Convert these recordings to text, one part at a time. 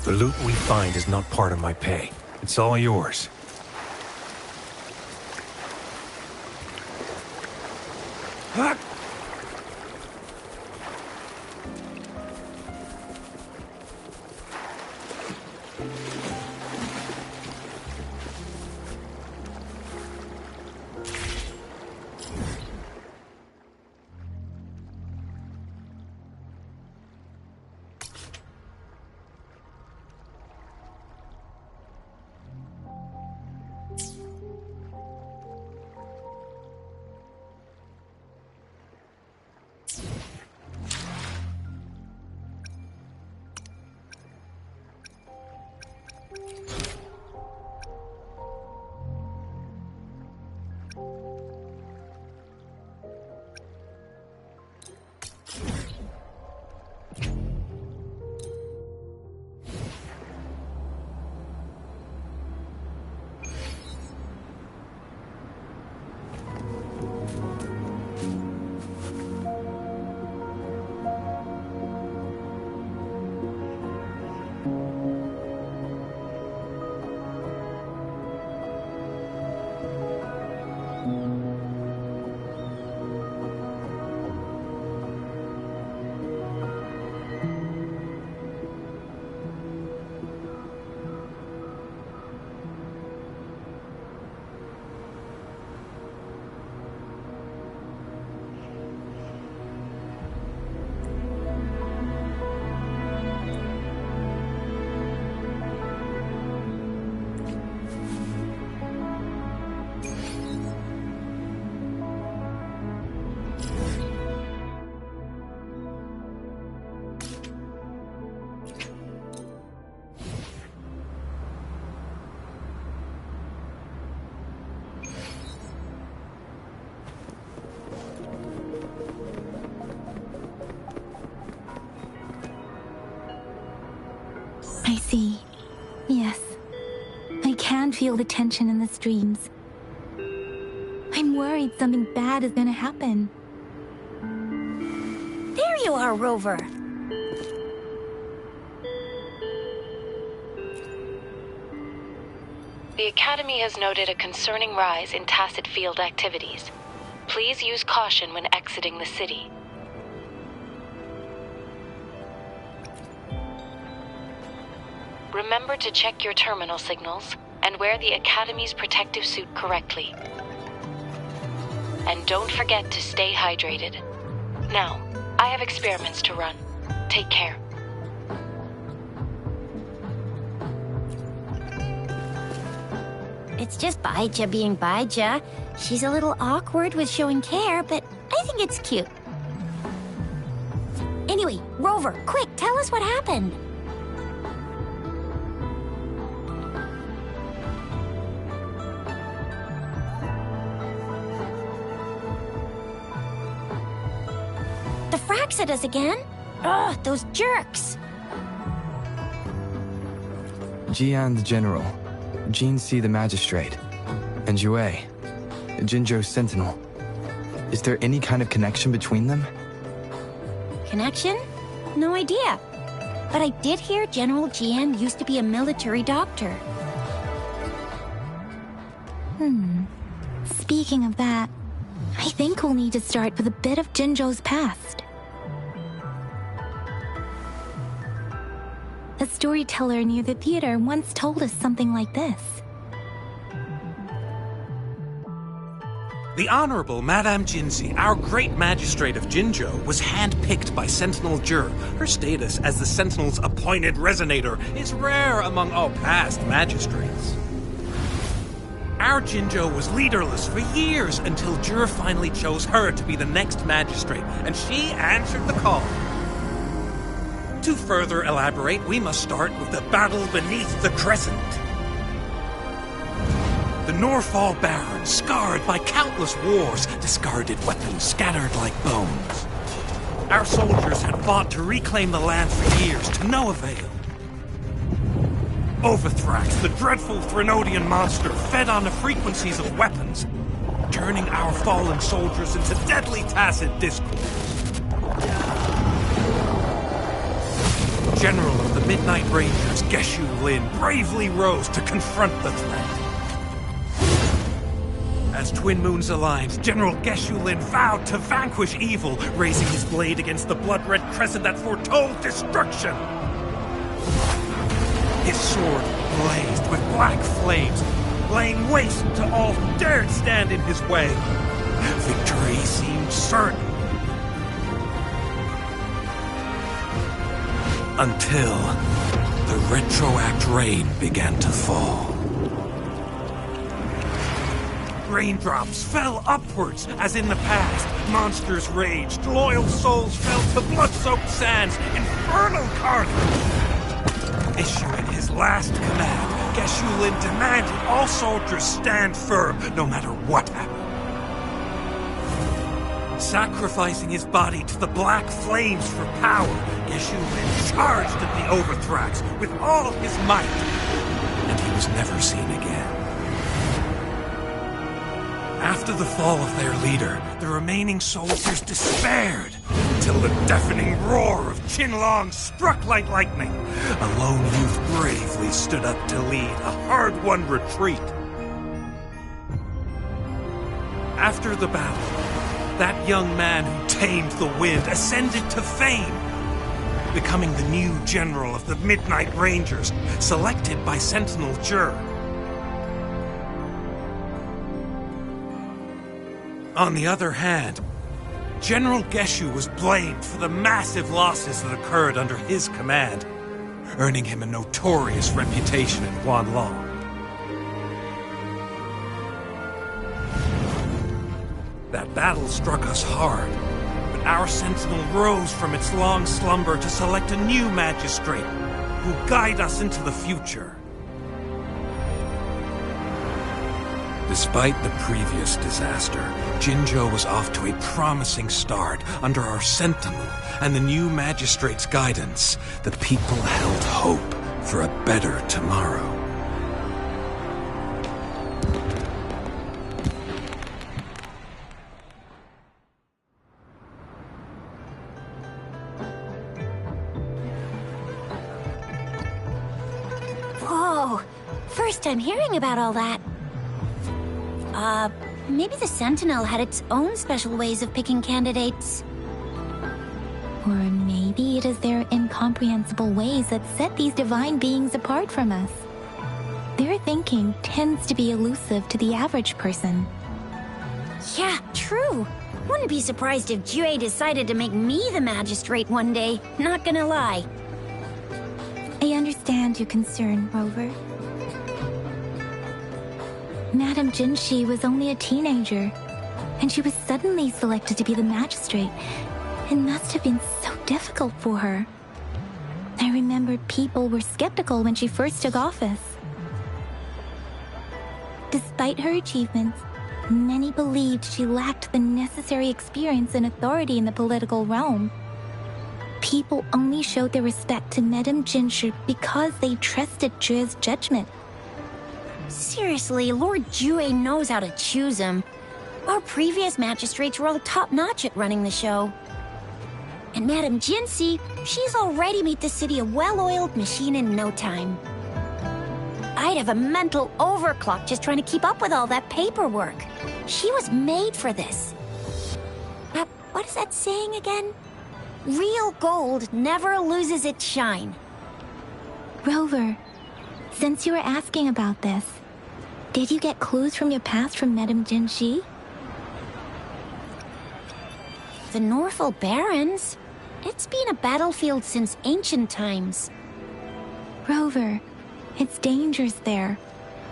The loot we find is not part of my pay. It's all yours. I see. Yes. I can feel the tension in the streams. I'm worried something bad is gonna happen. There you are, Rover. The Academy has noted a concerning rise in tacit field activities. Please use caution when exiting the city. Remember to check your terminal signals and wear the Academy's protective suit correctly. And don't forget to stay hydrated. Now, I have experiments to run. Take care. It's just Baija being Baija. She's a little awkward with showing care, but I think it's cute. Anyway, Rover, quick, tell us what happened. The fracks at us again? Ugh, those jerks! Jian the General, Jean C the Magistrate, and Jue, Jinzhou's Sentinel. Is there any kind of connection between them? Connection? No idea. But I did hear General Jian used to be a military doctor. Speaking of that, I think we'll need to start with a bit of Jinzhou's past. A storyteller near the theater once told us something like this. The Honorable Madame Jinzi, our great magistrate of Jinzhou, was handpicked by Sentinel Jur. Her status as the Sentinel's appointed resonator is rare among all past magistrates. Our Jinzhou was leaderless for years until Jur finally chose her to be the next magistrate, and she answered the call. To further elaborate, we must start with the battle beneath the Crescent. The Norfall Barons, scarred by countless wars, discarded weapons scattered like bones. Our soldiers had fought to reclaim the land for years, to no avail. Overthrax, the dreadful Threnodian monster, fed on the frequencies of weapons, turning our fallen soldiers into deadly tacit discord. General of the Midnight Rangers, Geshu Lin, bravely rose to confront the threat. As Twin Moons aligned, General Geshu Lin vowed to vanquish evil, raising his blade against the blood-red crescent that foretold destruction. His sword blazed with black flames, laying waste to all who dared stand in his way. Victory seemed certain. Until the retroact rain began to fall. Raindrops fell upwards, as in the past. Monsters raged, loyal souls fell to blood-soaked sands, infernal carnage. Issuing his last command, Geshu Lin demanded all soldiers stand firm, no matter what happened. Sacrificing his body to the black flames for power, Geshu Lin charged at the Overthrax with all his might, and he was never seen again. After the fall of their leader, the remaining soldiers despaired, until the deafening roar of Qinlong struck like lightning. A lone youth bravely stood up to lead a hard-won retreat. After the battle, that young man who tamed the wind ascended to fame, becoming the new general of the Midnight Rangers, selected by Sentinel Jur. On the other hand, General Geshu was blamed for the massive losses that occurred under his command, earning him a notorious reputation in Guanlong. That battle struck us hard, but our sentinel rose from its long slumber to select a new magistrate who guide us into the future. Despite the previous disaster, Jinzhou was off to a promising start under our sentinel and the new magistrate's guidance. The people held hope for a better tomorrow. Whoa! First time hearing about all that. Maybe the Sentinel had its own special ways of picking candidates. Or maybe it is their incomprehensible ways that set these divine beings apart from us. Their thinking tends to be elusive to the average person. Yeah, true. Wouldn't be surprised if Jue decided to make me the magistrate one day, not gonna lie. I understand your concern, Rover. Madame Jinshi was only a teenager, and she was suddenly selected to be the magistrate. It must have been so difficult for her. I remember people were skeptical when she first took office. Despite her achievements, many believed she lacked the necessary experience and authority in the political realm. People only showed their respect to Madame Jinshi because they trusted Jue's judgment. Seriously, Lord Jue knows how to choose him. Our previous magistrates were all top-notch at running the show. And Madame Jinsi, she's already made the city a well-oiled machine in no time. I'd have a mental overclock just trying to keep up with all that paperwork. She was made for this. What is that saying again? Real gold never loses its shine. Rover, since you were asking about this, did you get clues from your past from Madame Jinshi? The Norful Barrens? It's been a battlefield since ancient times. Rover, it's dangerous there.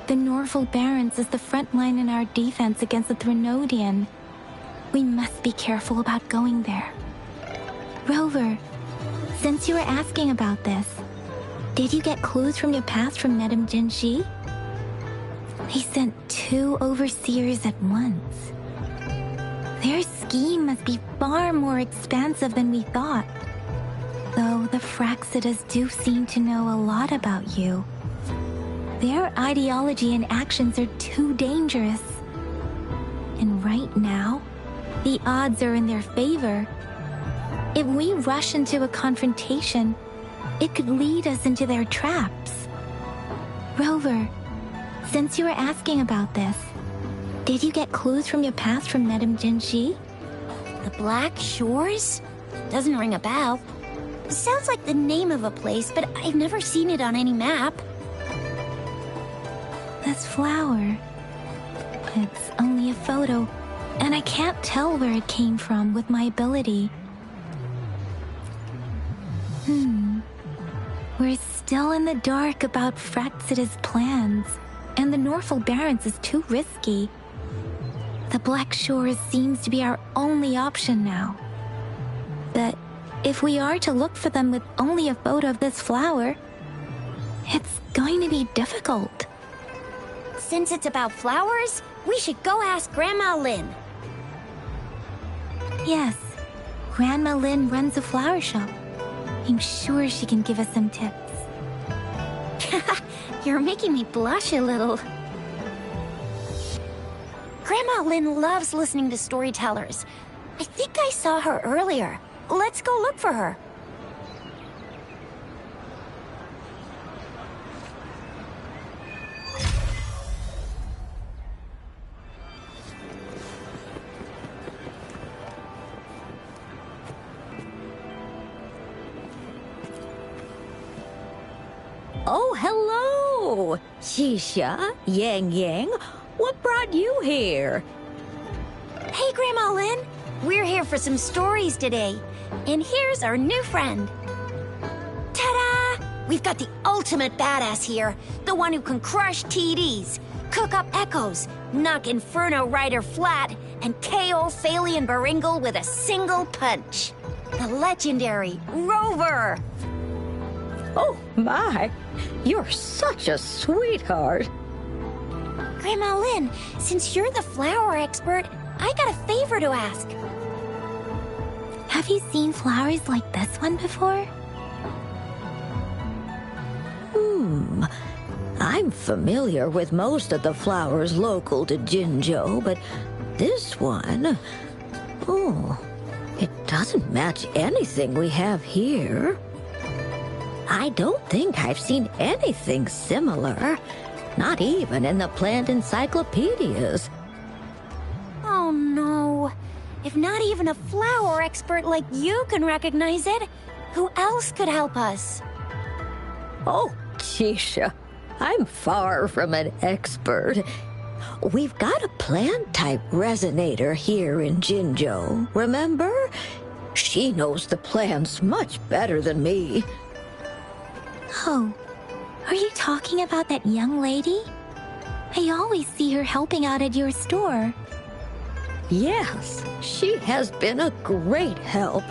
The Norful Barrens is the front line in our defense against the Threnodian. We must be careful about going there. Rover, since you were asking about this, did you get clues from your past from Madame Jinshi? They sent 2 overseers at once. Their scheme must be far more expansive than we thought. Though the Fraxidas do seem to know a lot about you. Their ideology and actions are too dangerous. And right now, the odds are in their favor. If we rush into a confrontation, It could lead us into their traps. Rover, since you were asking about this, did you get clues from your past from Madame Jinxi? The Black Shores? Doesn't ring a bell. Sounds like the name of a place, but I've never seen it on any map. This flower. It's only a photo, and I can't tell where it came from with my ability. We're still in the dark about Fraxita's plans, and the Norfolk Barrens is too risky. The Black Shores seems to be our only option now. But if we are to look for them with only a photo of this flower, it's going to be difficult. Since it's about flowers, we should go ask Grandma Lynn. Yes, Grandma Lynn runs a flower shop. I'm sure she can give us some tips. You're making me blush a little. Grandma Lynn loves listening to storytellers. I think I saw her earlier. Let's go look for her. Oh, hello! Xisha, Yang Yang, what brought you here? Hey, Grandma Lynn. We're here for some stories today. And here's our new friend. Ta-da! We've got the ultimate badass here. The one who can crush TDs, cook up echoes, knock Inferno Rider flat, and KO Phalian Baringle with a single punch. The legendary Rover! Oh, my! You're such a sweetheart! Grandma Lynn, since you're the flower expert, I got a favor to ask. Have you seen flowers like this one before? I'm familiar with most of the flowers local to Jinzhou, but this one... Oh, it doesn't match anything we have here. I don't think I've seen anything similar, not even in the plant encyclopedias. Oh no. If not even a flower expert like you can recognize it, who else could help us? Oh, Chisha, I'm far from an expert. We've got a plant-type resonator here in Jinzhou, remember? She knows the plants much better than me. Oh, are you talking about that young lady? I always see her helping out at your store. Yes, she has been a great help.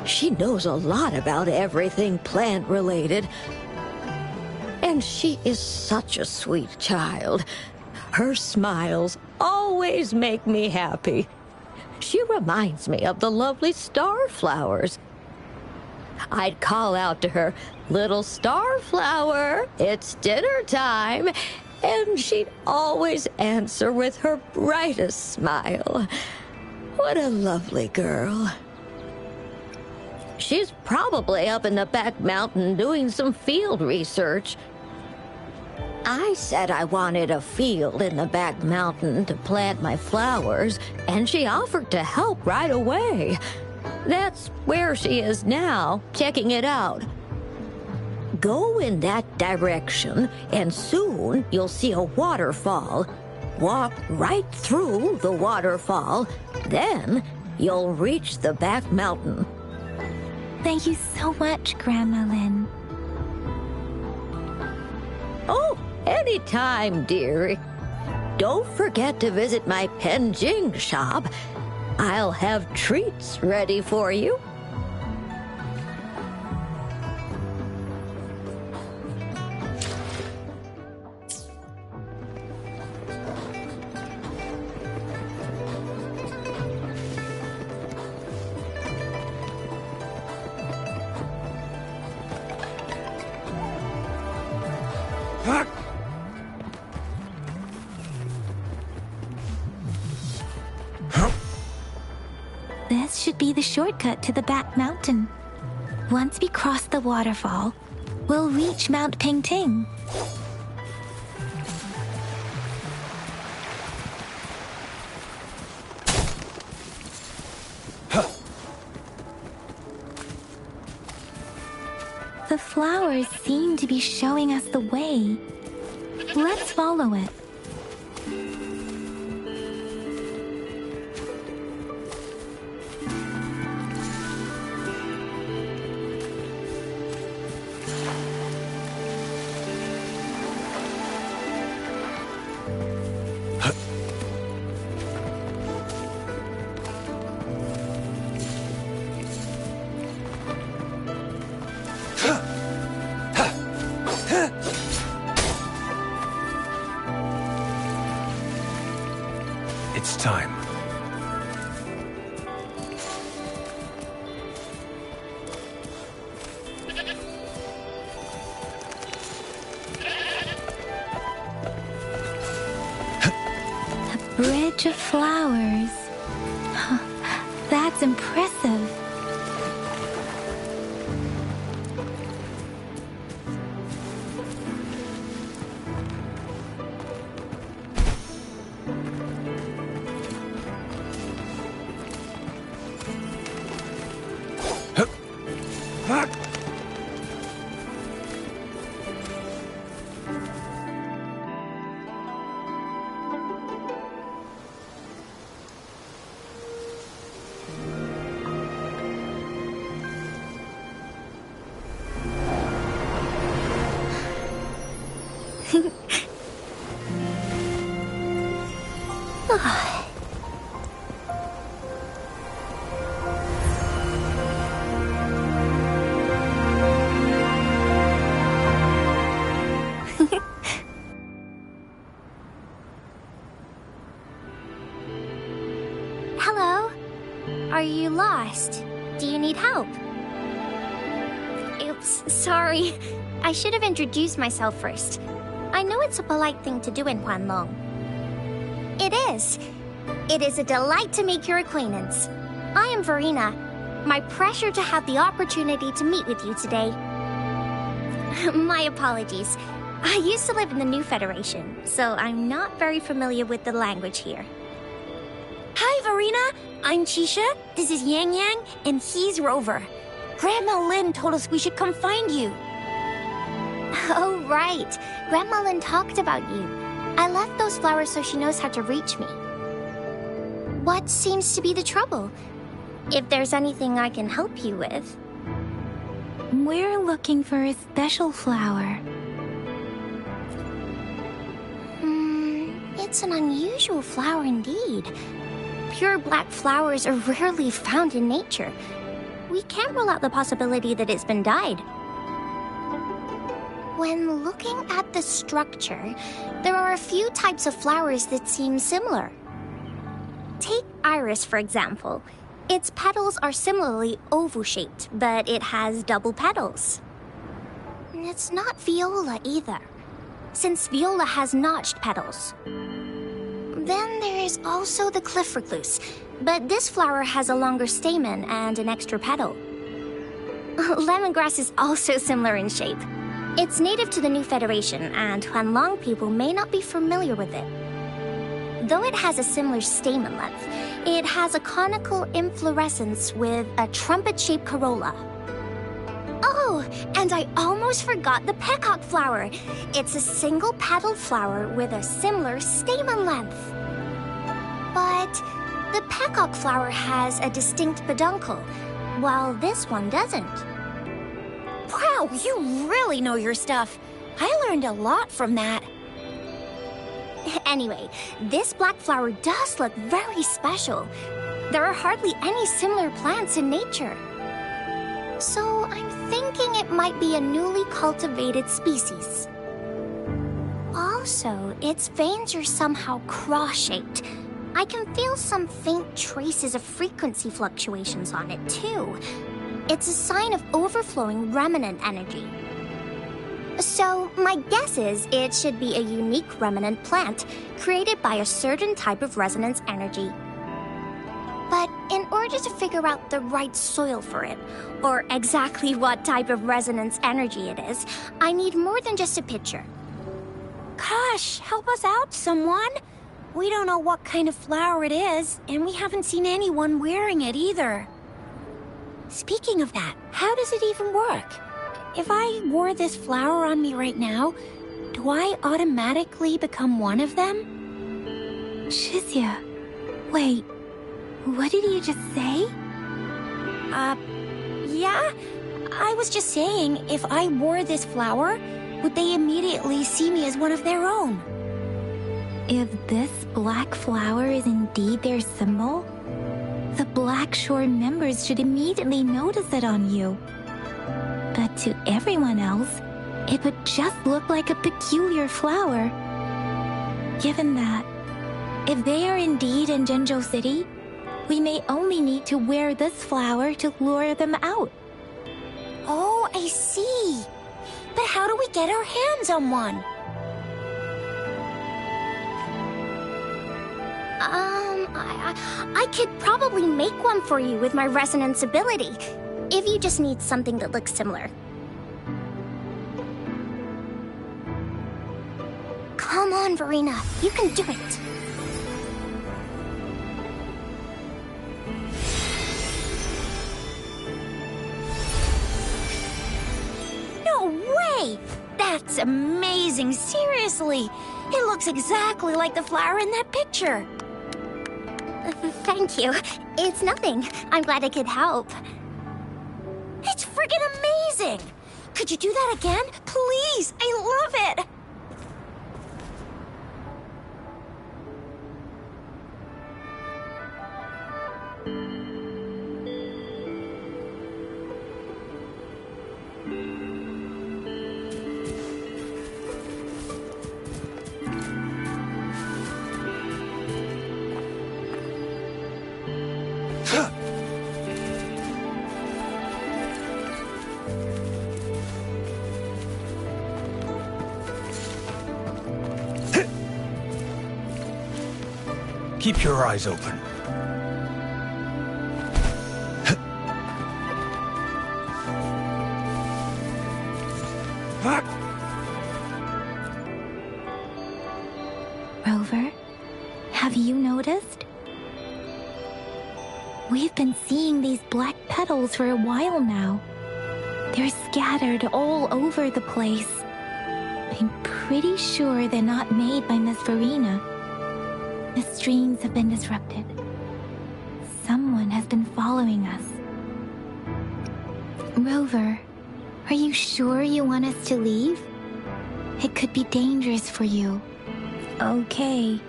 She knows a lot about everything plant-related. And she is such a sweet child. Her smiles always make me happy. She reminds me of the lovely starflowers. I'd call out to her, "Little starflower, it's dinner time," and she'd always answer with her brightest smile. What a lovely girl. She's probably up in the back mountain doing some field research. I said I wanted a field in the back mountain to plant my flowers, and she offered to help right away. That's where she is now, checking it out. Go in that direction, and soon you'll see a waterfall. Walk right through the waterfall, then you'll reach the back mountain. Thank you so much, Grandma Lynn. Oh, anytime, dearie. Don't forget to visit my Penjing shop. I'll have treats ready for you. This should be the shortcut to the back mountain. Once we cross the waterfall, we'll reach Mount Pingting. The flowers seem to be showing us the way. Let's follow it. It's time. A bridge of flowers. That's impressive. Hello? Are you lost? Do you need help? Oops, sorry. I should have introduced myself first. I know it's a polite thing to do in Huanlong. It is. It is a delight to make your acquaintance. I am Verena. My pleasure to have the opportunity to meet with you today. My apologies. I used to live in the New Federation, so I'm not very familiar with the language here. Hi, Verena. I'm Chisha. This is Yang Yang, and he's Rover. Grandma Lin told us we should come find you. Oh, right. Grandma Lin talked about you. I left those flowers so she knows how to reach me. What seems to be the trouble? If there's anything I can help you with. We're looking for a special flower. It's an unusual flower indeed. Pure black flowers are rarely found in nature. We can't rule out the possibility that it's been dyed. When looking at the structure, there are a few types of flowers that seem similar. Take iris, for example. Its petals are similarly oval-shaped, but it has double petals. It's not viola either, since viola has notched petals. Then there is also the cliff recluse, but this flower has a longer stamen and an extra petal. Lemongrass is also similar in shape. It's native to the New Federation, and Huanlong people may not be familiar with it. Though it has a similar stamen length, it has a conical inflorescence with a trumpet-shaped corolla. Oh, and I almost forgot the peacock flower. It's a single-petaled flower with a similar stamen length. But the peacock flower has a distinct peduncle, while this one doesn't. Wow, you really know your stuff. I learned a lot from that. Anyway, this black flower does look very special. There are hardly any similar plants in nature. So I'm thinking it might be a newly cultivated species. Also, its veins are somehow cross-shaped. I can feel some faint traces of frequency fluctuations on it, too. It's a sign of overflowing remnant energy. So, my guess is it should be a unique remnant plant created by a certain type of resonance energy. But in order to figure out the right soil for it, or exactly what type of resonance energy it is, I need more than just a picture. Gosh, help us out, someone! We don't know what kind of flower it is, and we haven't seen anyone wearing it either. Speaking of that, how does it even work? If I wore this flower on me right now, do I automatically become one of them? Shizia, wait, what did you just say? Yeah? I was just saying, if I wore this flower, would they immediately see me as one of their own? If this black flower is indeed their symbol, the Black Shore members should immediately notice it on you. But to everyone else, it would just look like a peculiar flower. Given that, if they are indeed in Jinzhou City, we may only need to wear this flower to lure them out. Oh, I see. But how do we get our hands on one? I could probably make one for you with my resonance ability, if you just need something that looks similar. Come on, Verena, you can do it. No way! That's amazing, seriously! It looks exactly like the flower in that picture. Thank you. It's nothing. I'm glad I could help. It's friggin' amazing! Could you do that again? Please! I love it! Keep your eyes open. Rover, have you noticed? We've been seeing these black petals for a while now. They're scattered all over the place. I'm pretty sure they're not made by Miss Verena. The streams have been disrupted. Someone has been following us. Rover, are you sure you want us to leave? It could be dangerous for you. Okay.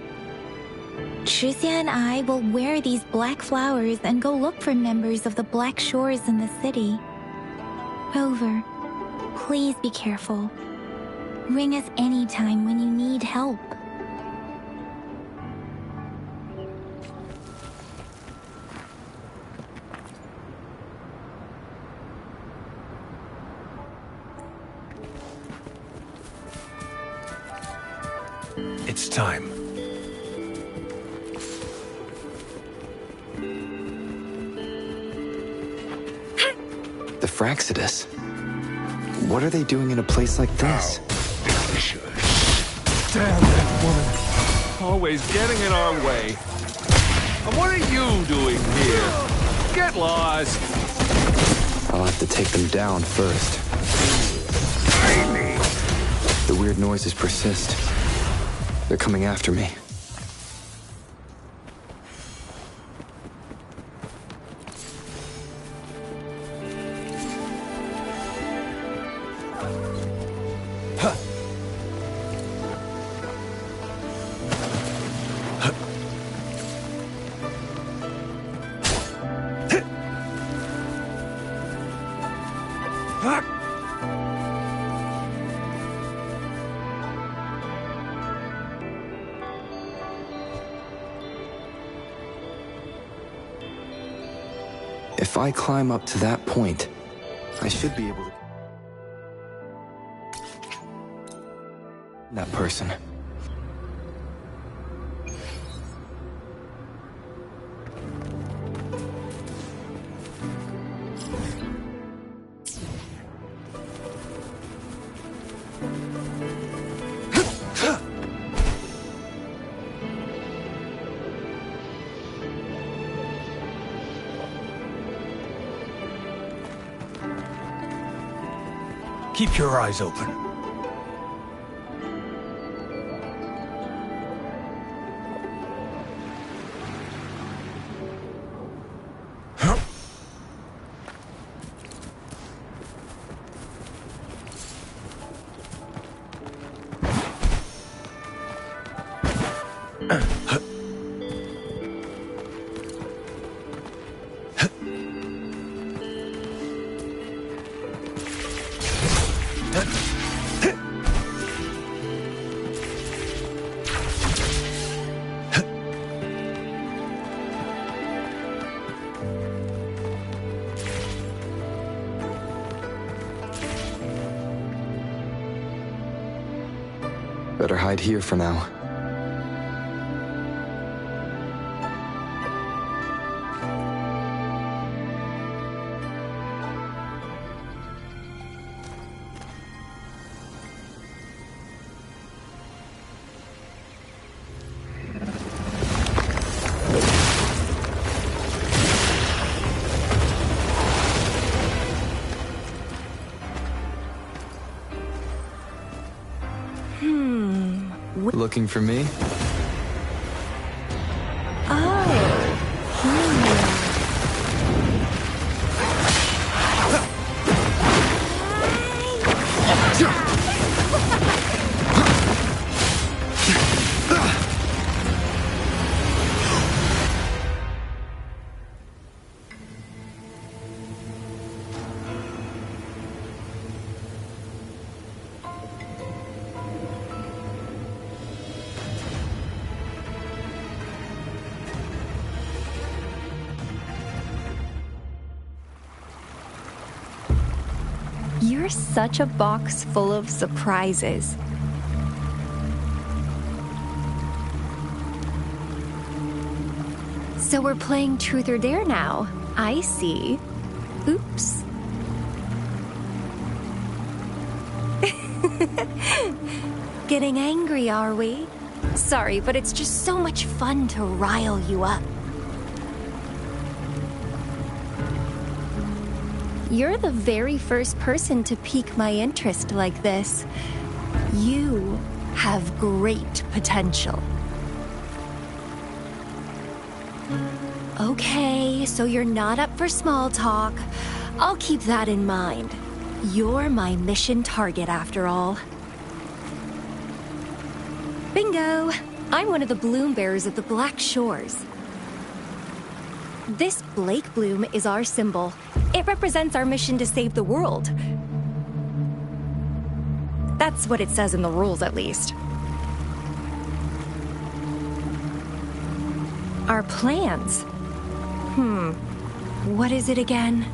Tricia and I will wear these black flowers and go look for members of the Black Shores in the city. Rover, please be careful. Ring us anytime when you need help. It's time. The Fraxidus? What are they doing in a place like this? Damn that woman. Always getting in our way. And what are you doing here? Get lost. I'll have to take them down first. The weird noises persist. They're coming after me. If I climb up to that point, I should be able to... that person. Keep your eyes open. Better hide here for now. Looking for me? You're such a box full of surprises. So we're playing Truth or Dare now. I see. Oops. Getting angry, are we? Sorry, but it's just so much fun to rile you up. You're the very first person to pique my interest like this. You have great potential. Okay, so you're not up for small talk. I'll keep that in mind. You're my mission target, after all. Bingo! I'm one of the bloom bearers of the Black Shores. This Blake bloom is our symbol. It represents our mission to save the world. That's what it says in the rules, at least. Our plans. What is it again?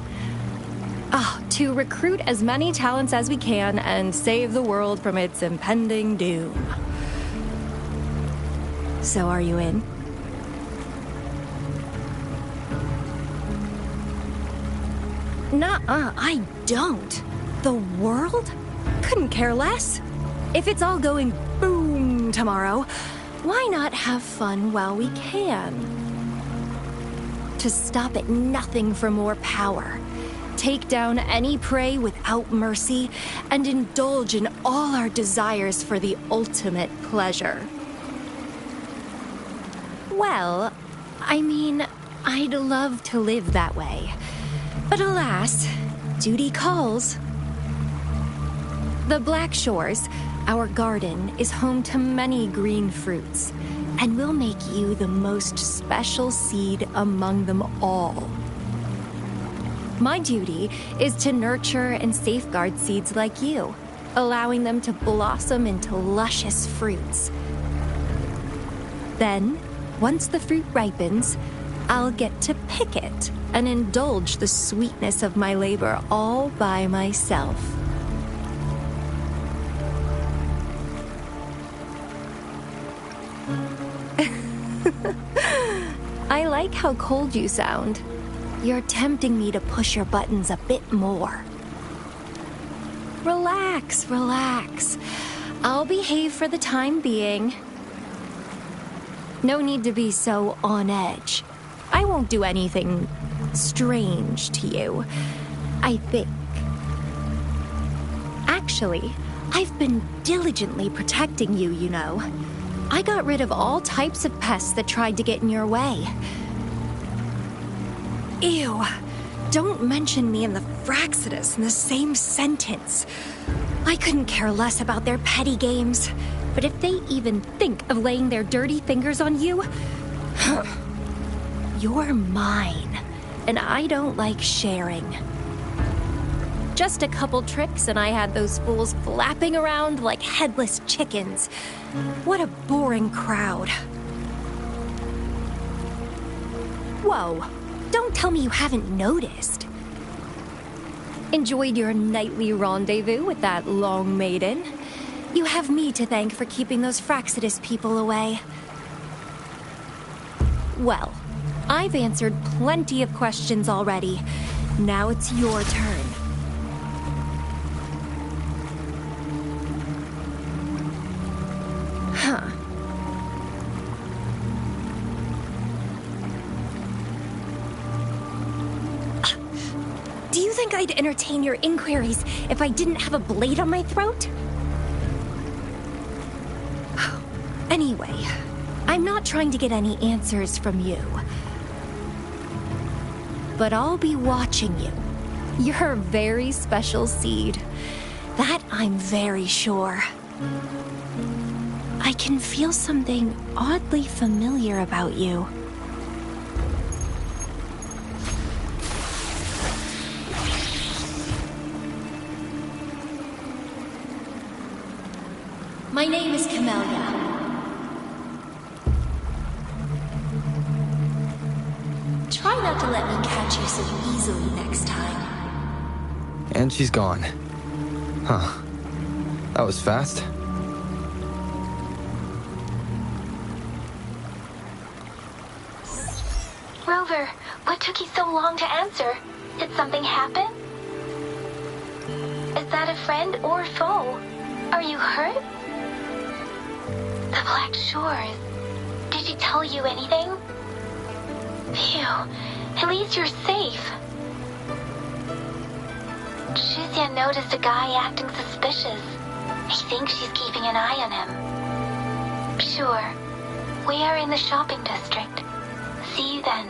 To recruit as many talents as we can and save the world from its impending doom. So are you in? Nuh-uh, I don't. The world? Couldn't care less. If it's all going boom tomorrow, why not have fun while we can? To stop at nothing for more power, take down any prey without mercy, and indulge in all our desires for the ultimate pleasure. Well, I mean, I'd love to live that way. But alas, duty calls. The Black Shores, our garden, is home to many green fruits, and will make you the most special seed among them all. My duty is to nurture and safeguard seeds like you, allowing them to blossom into luscious fruits. Then, once the fruit ripens, I'll get to pick it and indulge the sweetness of my labor all by myself. I like how cold you sound. You're tempting me to push your buttons a bit more. Relax, relax. I'll behave for the time being. No need to be so on edge. I won't do anything strange to you, I think. Actually, I've been diligently protecting you, you know. I got rid of all types of pests that tried to get in your way. Ew. Don't mention me and the Fraxidus in the same sentence. I couldn't care less about their petty games. But if they even think of laying their dirty fingers on you, you're mine. And I don't like sharing. Just a couple tricks and I had those fools flapping around like headless chickens. What a boring crowd. Whoa, don't tell me you haven't noticed. Enjoyed your nightly rendezvous with that long maiden? You have me to thank for keeping those Fraxidus people away. Well, I've answered plenty of questions already. Now it's your turn. Huh. Do you think I'd entertain your inquiries if I didn't have a blade on my throat? Anyway, I'm not trying to get any answers from you. But I'll be watching you. You're a very special seed. That I'm very sure. I can feel something oddly familiar about you. My name is Camellia. Try not to let me catch you so easily next time. And she's gone. Huh. That was fast. Rover, what took you so long to answer? Did something happen? Is that a friend or foe? Are you hurt? The Black Shores. Did she tell you anything? Phew, at least you're safe. Shuzia noticed a guy acting suspicious. I think she's keeping an eye on him. Sure. We are in the shopping district. See you then.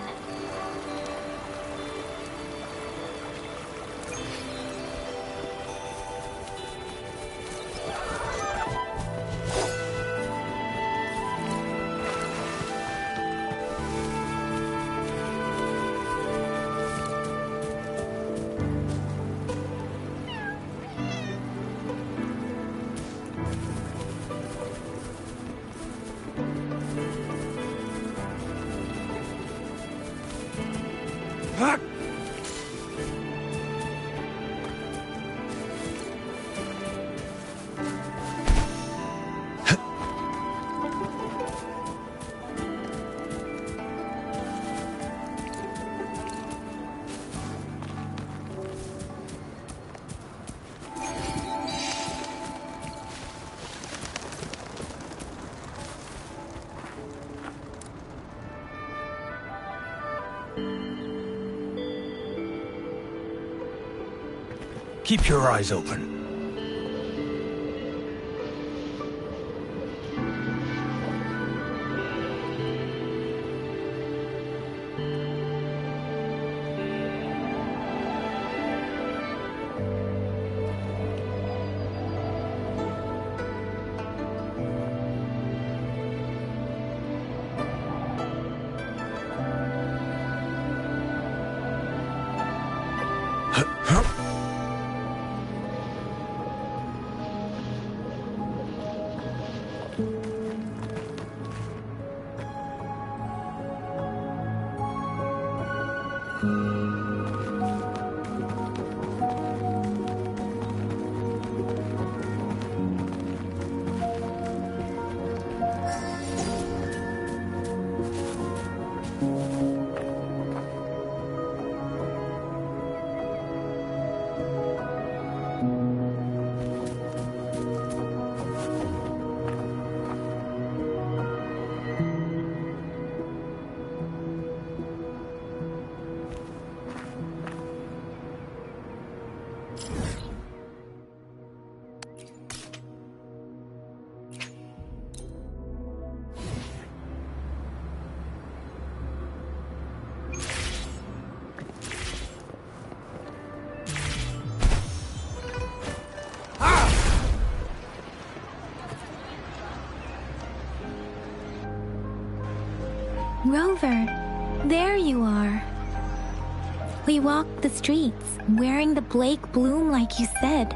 Keep your eyes open. We walked the streets, wearing the Blake bloom like you said.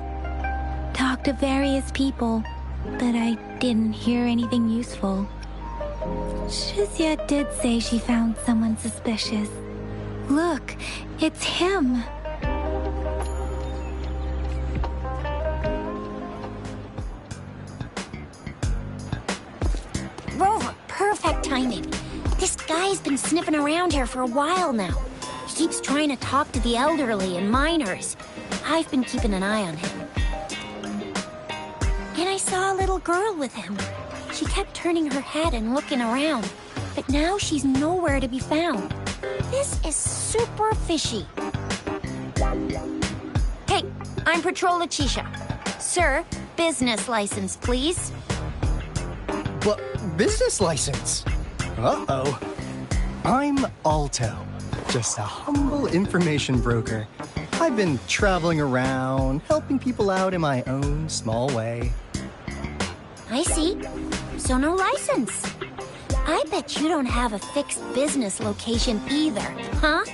Talked to various people, but I didn't hear anything useful. Shizia did say she found someone suspicious. Look, it's him. Rover, perfect timing. This guy's been sniffing around here for a while now. He keeps trying to talk to the elderly and minors. I've been keeping an eye on him. And I saw a little girl with him. She kept turning her head and looking around, but now she's nowhere to be found. This is super fishy. Hey, I'm Patrol Letitia. Sir, business license, please. But business license? Uh-oh. I'm Alto, just a humble information broker. I've been traveling around, helping people out in my own small way. I see. So no license. I bet you don't have a fixed business location either, huh?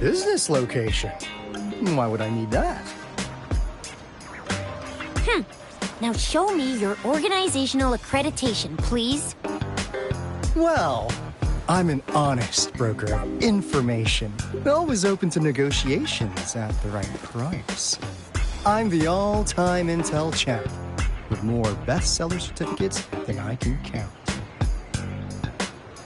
Business location? Why would I need that? Now show me your organizational accreditation, please. Well, I'm an honest broker of information, always open to negotiations at the right price. I'm the all-time Intel champ, with more bestseller certificates than I can count.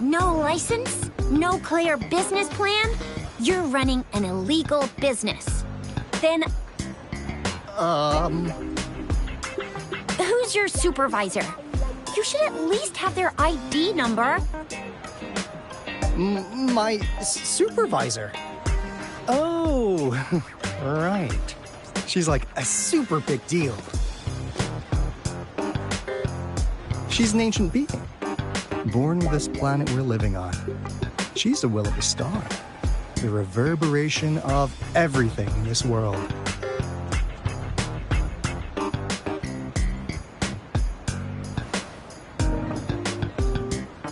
No license? No clear business plan? You're running an illegal business. Then, who's your supervisor? You should at least have their ID number. My supervisor? Oh, right. She's like a super big deal. She's an ancient being, born with this planet we're living on. She's the will of the star, the reverberation of everything in this world.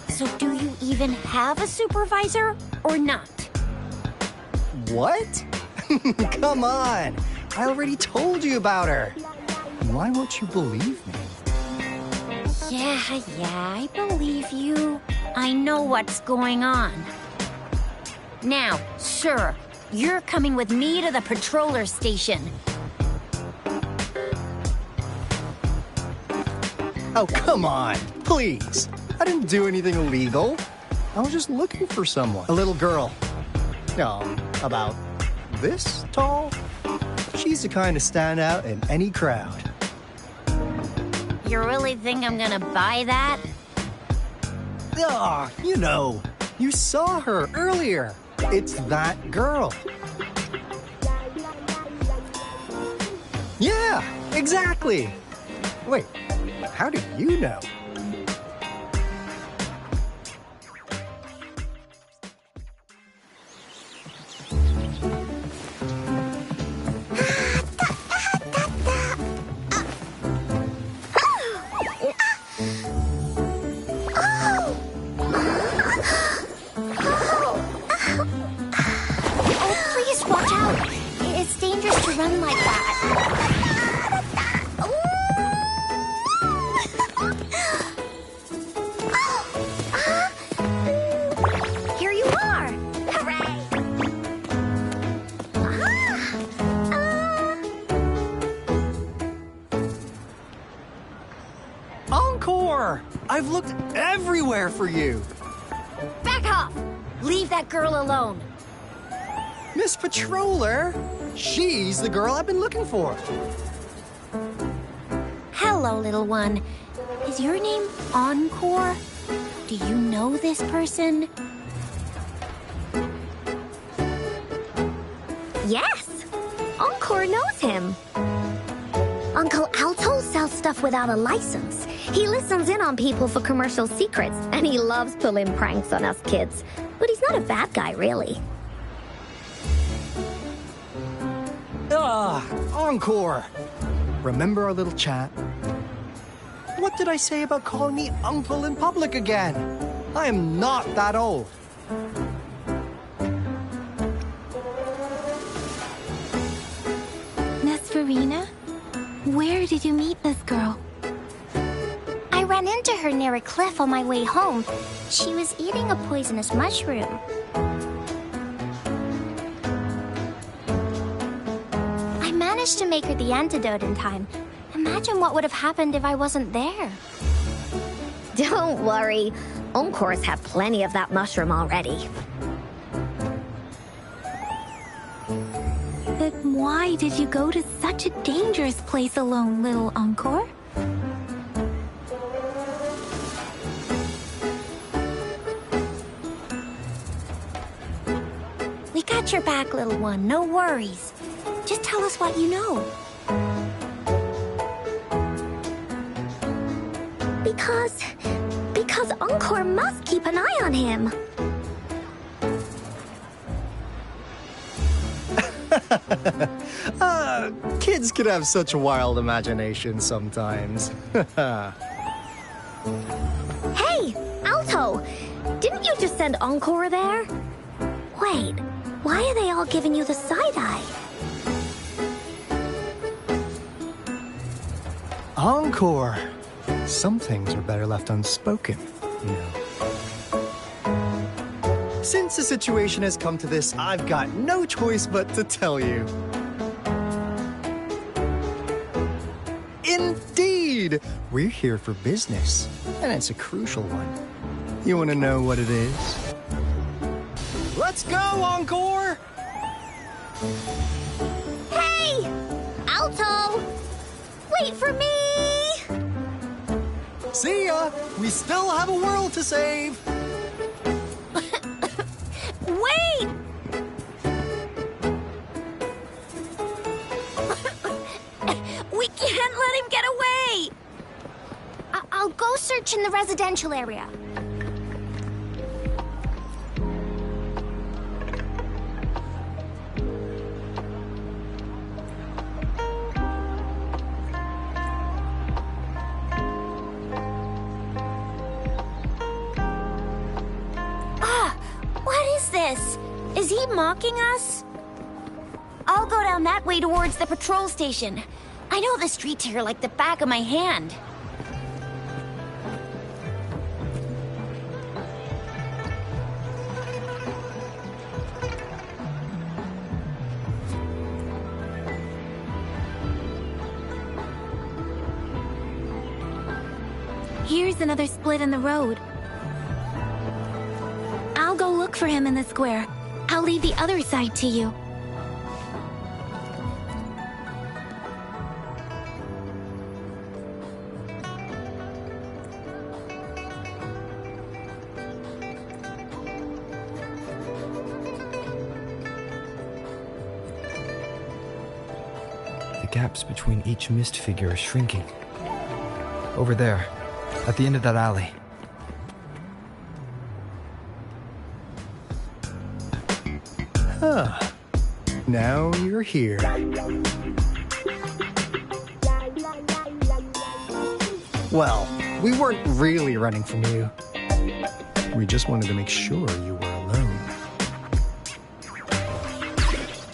So do you even have a supervisor or not? What? Come on! I already told you about her. Why won't you believe me? Yeah, I believe you. I know what's going on. Now, sir, you're coming with me to the patroller station. Oh, come on, please. I didn't do anything illegal. I was just looking for someone. A little girl. About this tall. She's the kind to stand out in any crowd. You really think I'm gonna buy that? You saw her earlier. It's that girl. Yeah, exactly. Wait, how do you know? Run like that. Here you are! Hooray! Encore! I've looked everywhere for you. Back off! Leave that girl alone. Miss Patroller! She's the girl I've been looking for. Hello, little one. Is your name Encore? Do you know this person? Yes! Encore knows him. Uncle Alto sells stuff without a license. He listens in on people for commercial secrets, and he loves pulling pranks on us kids. But he's not a bad guy, really. Encore! Remember our little chat? What did I say about calling me uncle in public again? I am not that old. Serena? Where did you meet this girl? I ran into her near a cliff on my way home. She was eating a poisonous mushroom. I managed to make her the antidote in time. Imagine what would have happened if I wasn't there. Don't worry. Encore's had plenty of that mushroom already. But why did you go to such a dangerous place alone, little Encore? We got your back, little one. No worries. Just tell us what you know. Because Encore must keep an eye on him. Kids can have such wild imaginations sometimes. Hey, Alto! Didn't you just send Encore there? Wait, why are they all giving you the side-eye? Encore! Some things are better left unspoken, you know. Since the situation has come to this, I've got no choice but to tell you. Indeed! We're here for business, and it's a crucial one. You want to know what it is? Let's go, Encore! Hey! Alto! Wait for me! See ya! We still have a world to save! Wait! We can't let him get away! I'll go search in the residential area. Is he mocking us? I'll go down that way towards the patrol station. I know the streets here like the back of my hand. Here's another split in the road. I'll go look for him in the square. I'll leave the other side to you. The gaps between each mist figure are shrinking. Over there, at the end of that alley. Huh. Now you're here. Well, we weren't really running from you. We just wanted to make sure you were alone.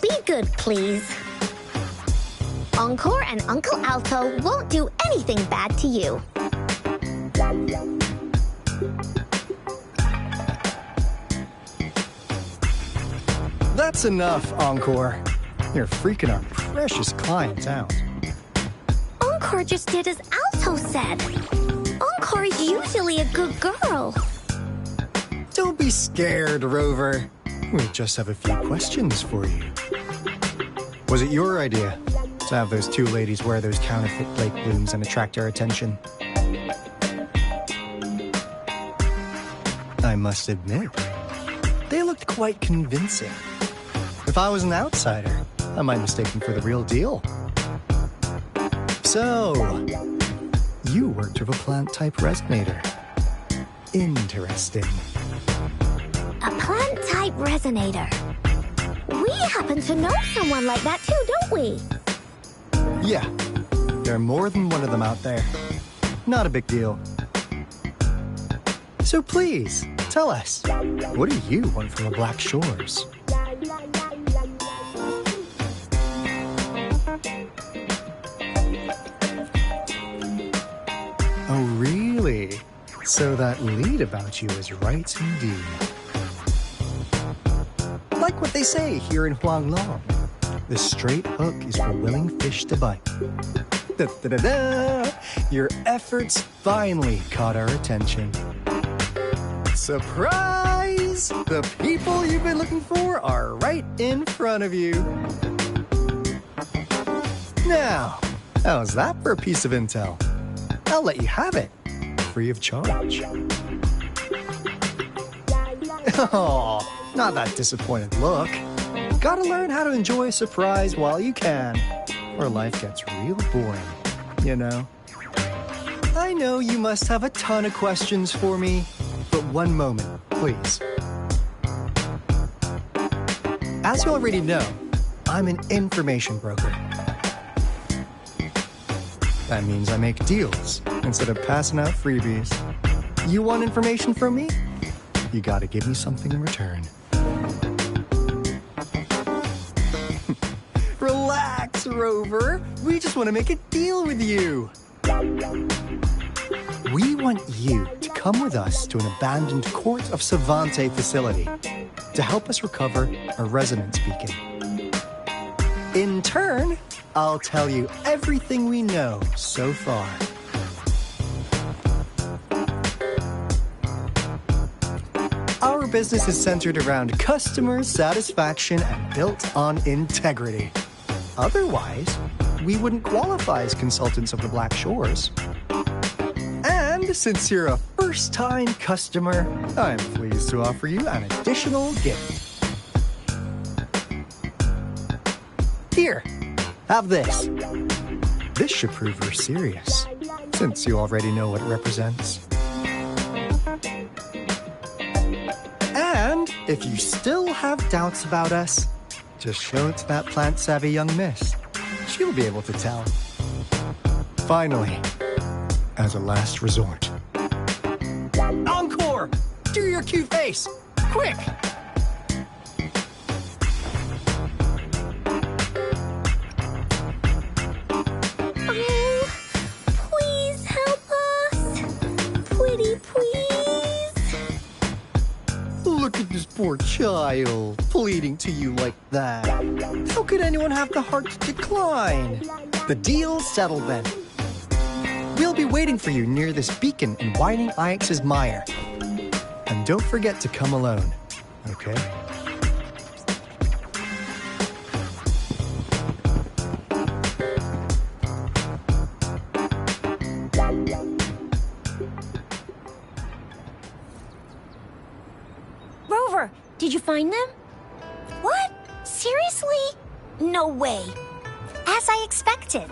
Be good, please. Encore and Uncle Alto won't do anything bad to you. That's enough, Encore. You're freaking our precious clients out. Encore just did as Alto said. Encore is usually a good girl. Don't be scared, Rover. We just have a few questions for you. Was it your idea to have those two ladies wear those counterfeit lake blooms and attract our attention? I must admit, they looked quite convincing. If I was an outsider, I might mistake them for the real deal. So, you worked with a plant-type resonator. Interesting. A plant-type resonator. We happen to know someone like that too, don't we? Yeah, there are more than one of them out there. Not a big deal. So please, tell us, what do you want from the Black Shores? So that lead about you is right indeed. Like what they say here in Huanglong, the straight hook is for willing fish to bite. Da-da-da-da! Your efforts finally caught our attention. Surprise! The people you've been looking for are right in front of you. Now, how's that for a piece of intel? I'll let you have it, free of charge. Oh, not that disappointed look. Gotta learn how to enjoy a surprise while you can, or life gets real boring, you know? I know you must have a ton of questions for me, but one moment, please. As you already know, I'm an information broker. That means I make deals instead of passing out freebies. You want information from me? You gotta give me something in return. Relax, Rover. We just want to make a deal with you. We want you to come with us to an abandoned Court of Savante facility to help us recover a resonance beacon. In turn, I'll tell you everything we know so far. Our business is centered around customer satisfaction and built on integrity. Otherwise, we wouldn't qualify as consultants of the Black Shores. And since you're a first-time customer, I'm pleased to offer you an additional gift. Here, have this. This should prove you're serious, since you already know what it represents. And if you still have doubts about us, just show it to that plant-savvy young miss. She'll be able to tell. Finally, as a last resort. Encore! Do your cute face! Quick! Oh, please help us. Pretty please. Look at this poor child, pleading to you like that. How could anyone have the heart to decline? The deal's settled then. We'll be waiting for you near this beacon in Whining Ix's mire. And don't forget to come alone, okay? Rover, did you find them? What? Seriously? No way. As I expected.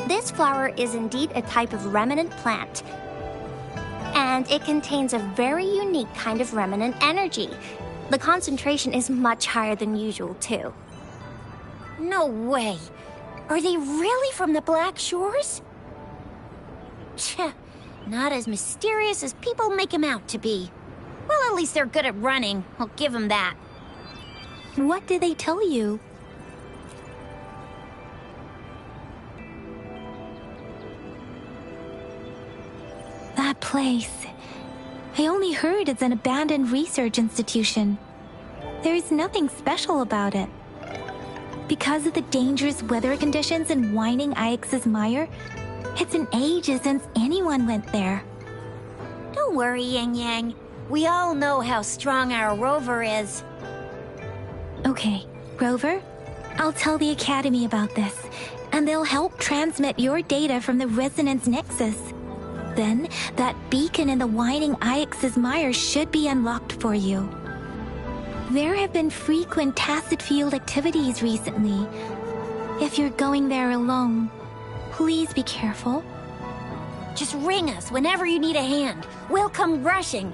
This flower is indeed a type of remnant plant. And it contains a very unique kind of remnant energy. The concentration is much higher than usual, too. No way. Are they really from the Black Shores? Tch, not as mysterious as people make them out to be. Well, at least they're good at running. I'll give them that. What did they tell you? That place. I only heard it's an abandoned research institution. There is nothing special about it. Because of the dangerous weather conditions in Whining Ix's mire, it's been ages since anyone went there. Don't worry, Yang Yang. We all know how strong our Rover is. Okay, Rover, I'll tell the Academy about this, and they'll help transmit your data from the Resonance Nexus. Then, that beacon in the Whining Ix's mire should be unlocked for you. There have been frequent tacit field activities recently. If you're going there alone, please be careful. Just ring us whenever you need a hand. We'll come rushing.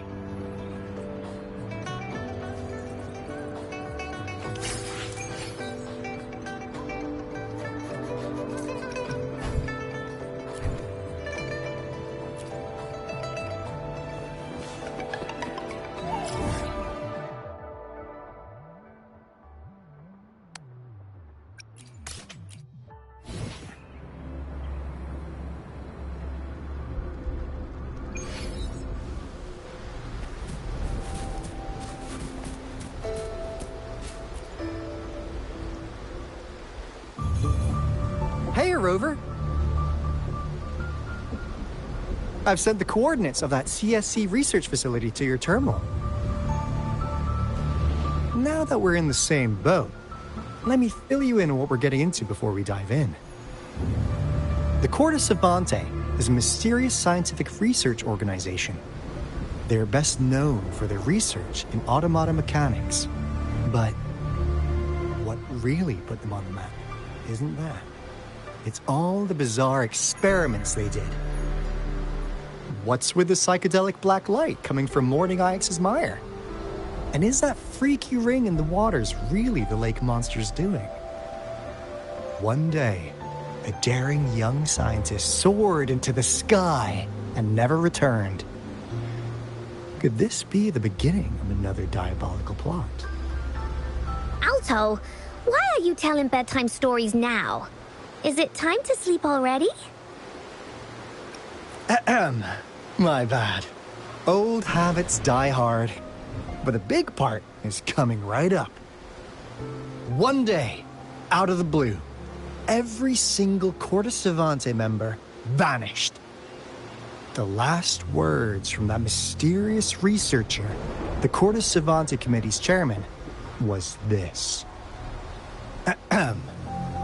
here, Rover. I've sent the coordinates of that CSC research facility to your terminal. Now that we're in the same boat, let me fill you in on what we're getting into before we dive in. The Corte Savante is a mysterious scientific research organization. They're best known for their research in automata mechanics. But what really put them on the map isn't that. It's all the bizarre experiments they did. What's with the psychedelic black light coming from Morning Ix's mire? And is that freaky ring in the waters really the lake monster's doing? One day, a daring young scientist soared into the sky and never returned. Could this be the beginning of another diabolical plot? Alto, why are you telling bedtime stories now? Is it time to sleep already? Ahem. My bad. Old habits die hard. But a big part is coming right up. One day, out of the blue, every single Corte Savante member vanished. The last words from that mysterious researcher, the Corte Savante Committee's chairman, was this. Ahem.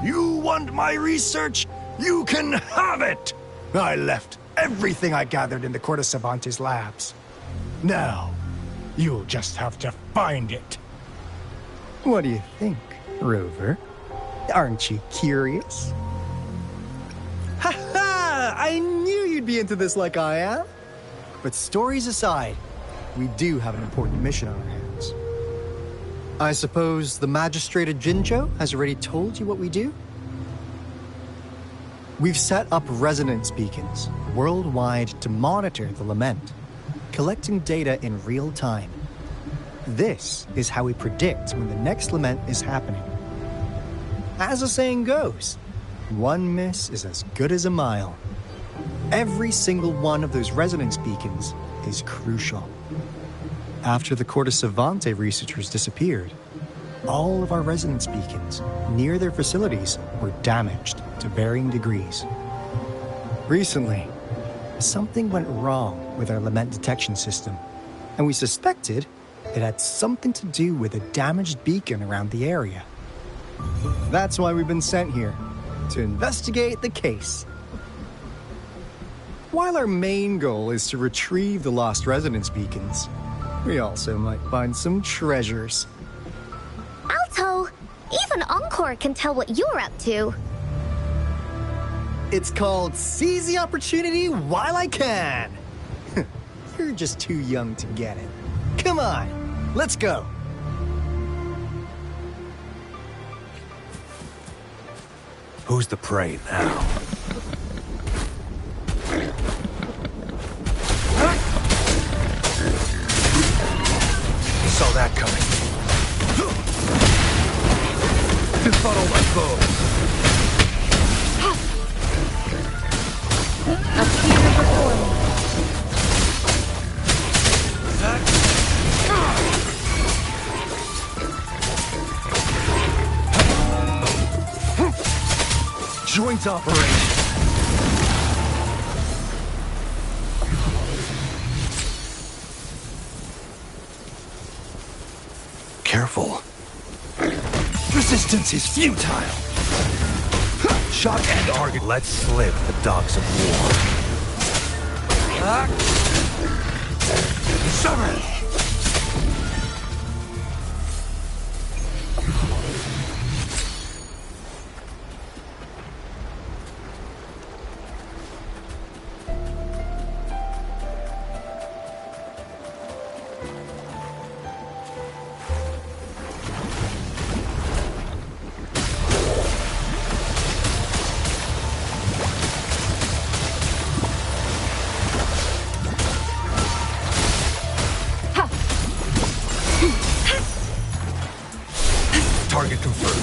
You want my research? You can have it! I left everything I gathered in the Corte Savante's labs. Now, you'll just have to find it. What do you think, Rover? Aren't you curious? Ha ha! I knew you'd be into this like I am. But stories aside, we do have an important mission on our hands. I suppose the Magistrate of Jinzhou has already told you what we do? We've set up resonance beacons worldwide to monitor the lament, collecting data in real time. This is how we predict when the next lament is happening. As the saying goes, one miss is as good as a mile. Every single one of those resonance beacons is crucial. After the Corte Savante researchers disappeared, all of our resonance beacons near their facilities were damaged to varying degrees. Recently, something went wrong with our lament detection system, and we suspected it had something to do with a damaged beacon around the area. That's why we've been sent here, to investigate the case. While our main goal is to retrieve the lost resonance beacons, we also might find some treasures. Alto, even Encore can tell what you're up to. It's called Seize the Opportunity While I Can. You're just too young to get it. Come on, let's go. Who's the prey now? Saw that coming. Befuddle my foe. Appear before me. Joint operation. Careful. Resistance is futile. Shock and target. Let's slip the dogs of war. Sever! Target confirmed.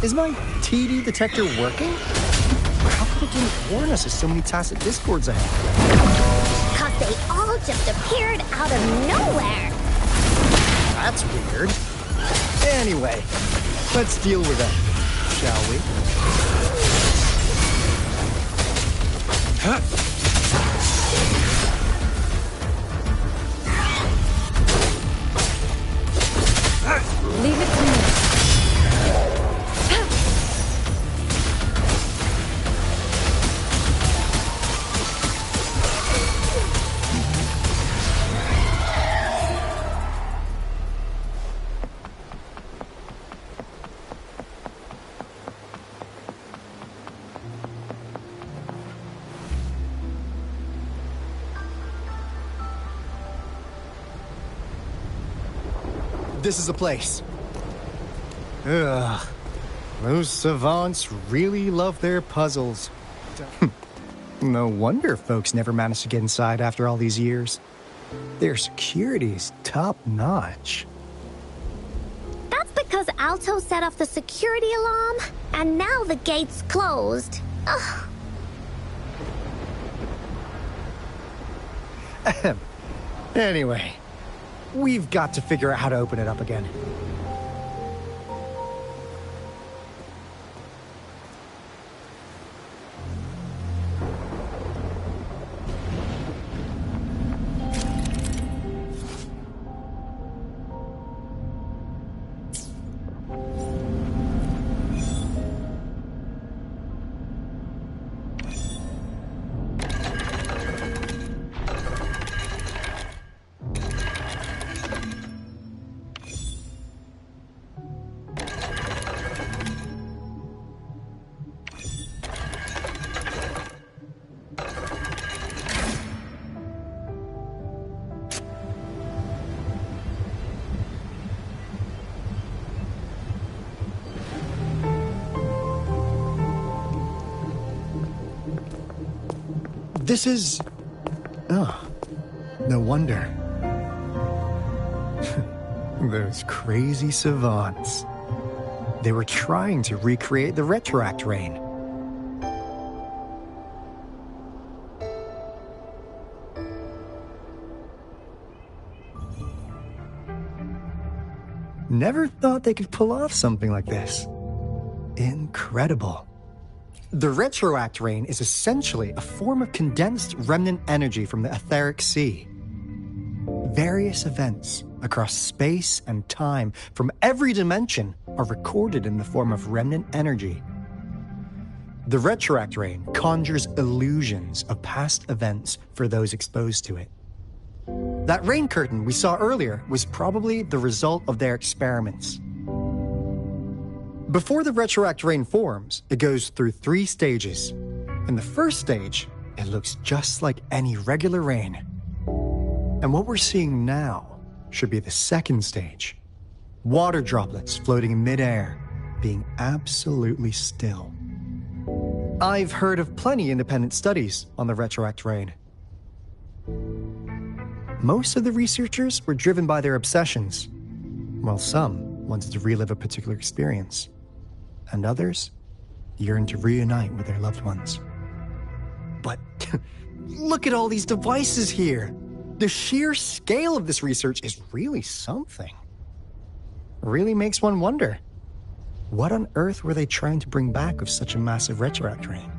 Is my TD detector working? How come it didn't warn us of so many tacit discords ahead? Cause they all just appeared out of nowhere. That's weird. Anyway, let's deal with them, shall we? Leave it to me. This is the place. Ugh. Those savants really love their puzzles. No wonder folks never managed to get inside after all these years. Their security's top-notch. That's because Alto set off the security alarm, and now the gate's closed. Ugh. Anyway, we've got to figure out how to open it up again. This is... Oh, no wonder. Those crazy savants. They were trying to recreate the Retroact Rain. Never thought they could pull off something like this. Incredible. The Retroact Rain is essentially a form of condensed remnant energy from the etheric sea. Various events across space and time from every dimension are recorded in the form of remnant energy. The Retroact Rain conjures illusions of past events for those exposed to it. That rain curtain we saw earlier was probably the result of their experiments. Before the Retroact Rain forms, it goes through 3 stages. In the first stage, it looks just like any regular rain. And what we're seeing now should be the second stage. Water droplets floating in midair, being absolutely still. I've heard of plenty independent studies on the Retroact Rain. Most of the researchers were driven by their obsessions, while some wanted to relive a particular experience, and others yearned to reunite with their loved ones. But look at all these devices here! The sheer scale of this research is really something. Really makes one wonder, what on earth were they trying to bring back with such a massive Retroact Rain?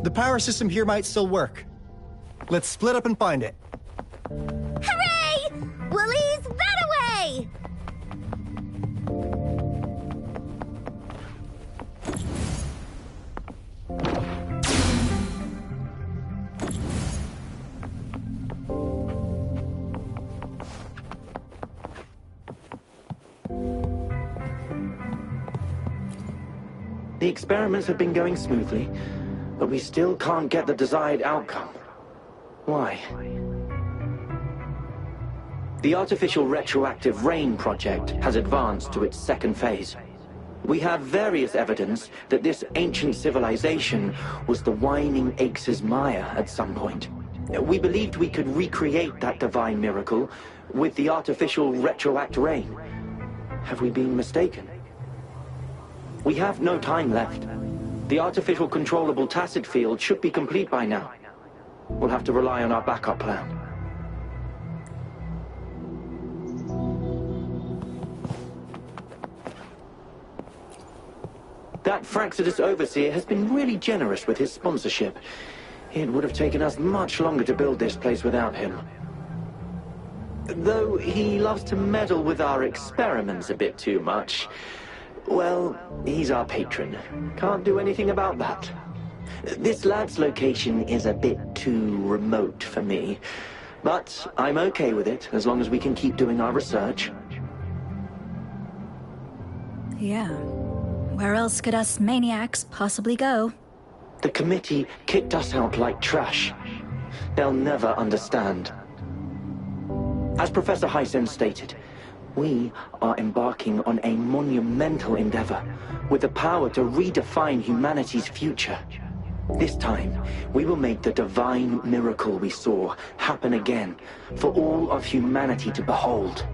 The power system here might still work. Let's split up and find it. Hooray! Willie's Runaway! The experiments have been going smoothly, but we still can't get the desired outcome. Why? The artificial retroactive rain project has advanced to its second phase. We have various evidence that this ancient civilization was the whining Aix's Maya at some point. We believed we could recreate that divine miracle with the artificial retroact rain. Have we been mistaken? We have no time left. The artificial controllable tacit field should be complete by now. We'll have to rely on our backup plan. That Fraxidus overseer has been really generous with his sponsorship. It would have taken us much longer to build this place without him. Though he loves to meddle with our experiments a bit too much. Well, he's our patron. Can't do anything about that. This lab's location is a bit too remote for me. But I'm okay with it, as long as we can keep doing our research. Yeah. Where else could us maniacs possibly go? The committee kicked us out like trash. They'll never understand. As Professor Hysen stated, we are embarking on a monumental endeavor with the power to redefine humanity's future. This time, we will make the divine miracle we saw happen again for all of humanity to behold.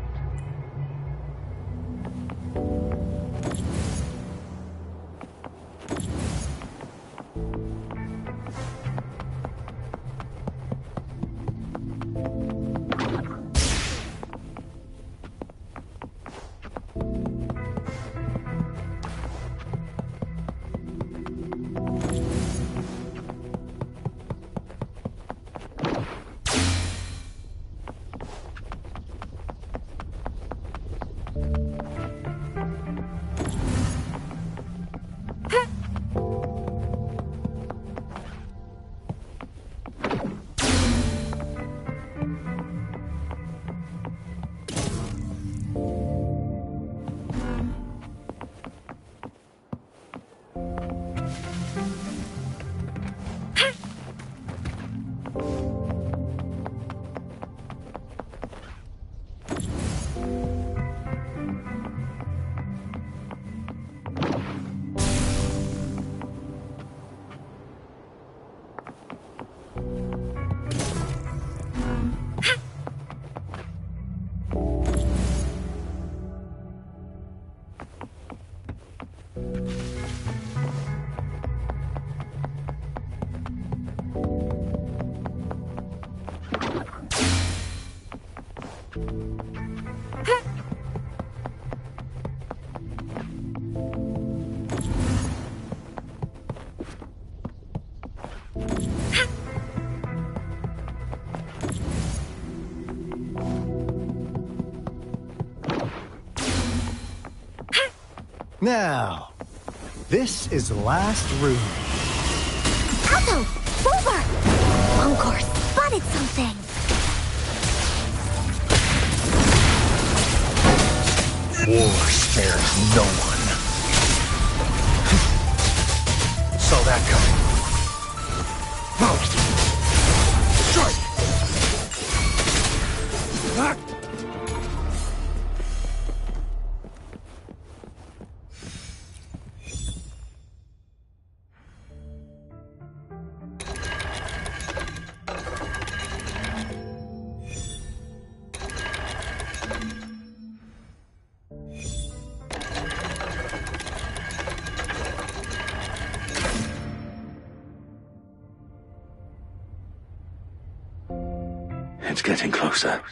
Now, this is the last room. Alto! Over! Encore spotted something! War spares no one. Saw that coming. Strike! It's getting closer.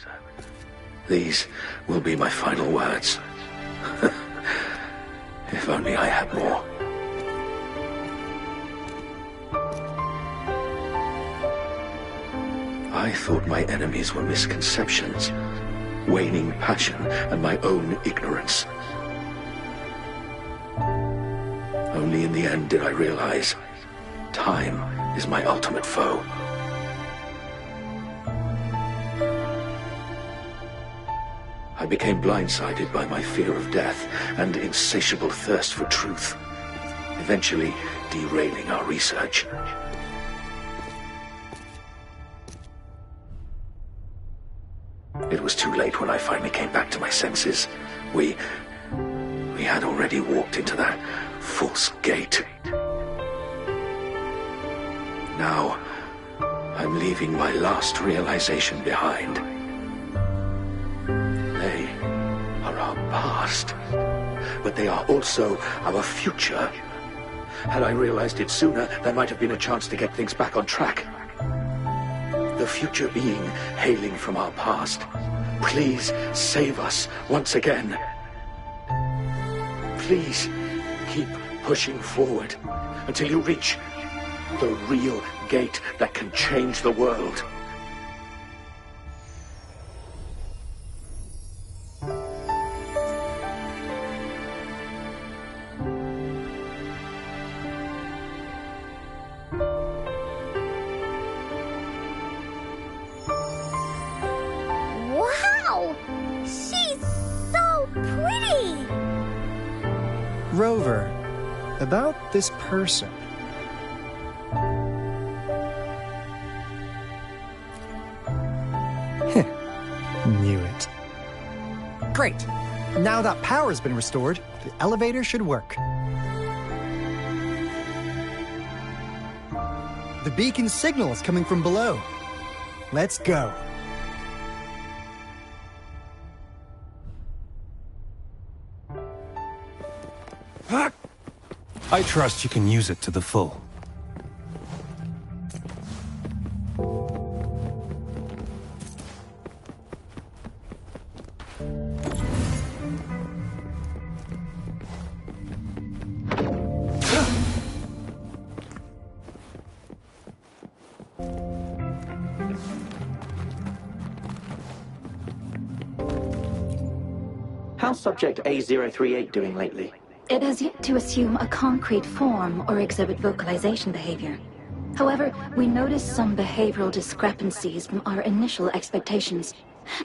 These will be my final words. If only I had more. I thought my enemies were misconceptions, waning passion, and my own ignorance. Only in the end did I realize time is my ultimate foe. I became blindsided by my fear of death and insatiable thirst for truth, eventually derailing our research. It was too late when I finally came back to my senses. We had already walked into that false gate. Now, I'm leaving my last realization behind. They are our past. past, but they are also our future. Had I realized it sooner, there might have been a chance to get things back on track. The future being hailing from our past. Please save us once again. Please keep pushing forward until you reach the real gate that can change the world. Wow! She's so pretty! Rover, about this person. Knew it. Great. Now that power's been restored, the elevator should work. The beacon signal is coming from below. Let's go. I trust you can use it to the full. How's Subject A038 doing lately? It has yet to assume a concrete form or exhibit vocalization behavior. However, we noticed some behavioral discrepancies from our initial expectations.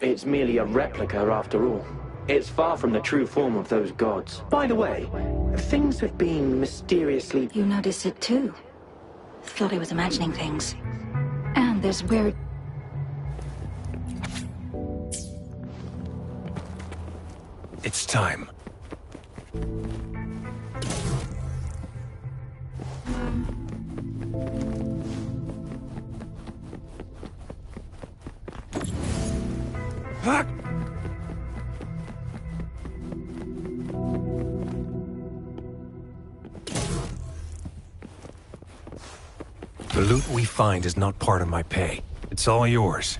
It's merely a replica after all. It's far from the true form of those gods. By the way, things have been mysteriously... You noticed it too. Thought I was imagining things. And there's weird... It's time. The loot we find is not part of my pay. It's all yours.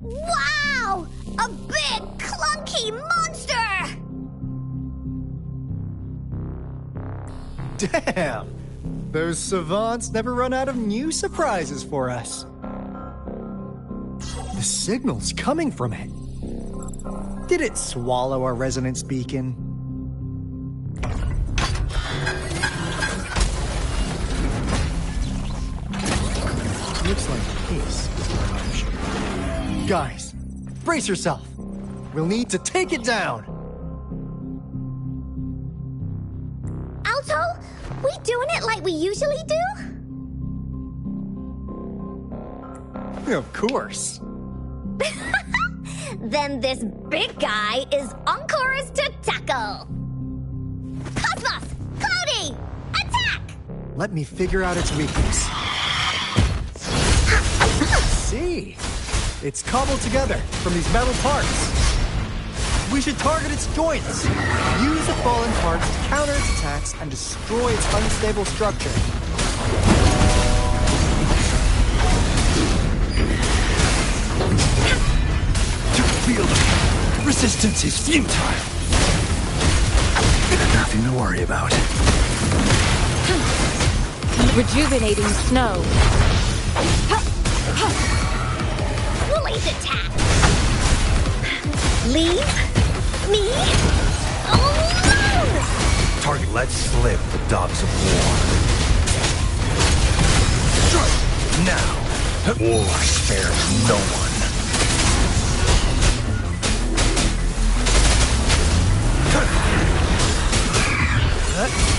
Wow! A big, clunky monster! Damn! Those savants never run out of new surprises for us. The signal's coming from it. Did it swallow our resonance beacon? Looks like peace is our option. Guys, brace yourself. We'll need to take it down. Alto, we doing it like we usually do? Of course. Then this big guy is Encore's to tackle. Cosmos! Cloudy! Attack! Let me figure out its weakness. See? It's cobbled together from these metal parts. We should target its joints. Use the fallen parts to counter its attacks and destroy its unstable structure. Resistance is futile. Nothing to worry about. Rejuvenating snow. Woolly's attack. Leave me alone! Target, let's slip the dogs of war. Strike! Now! War spares no one.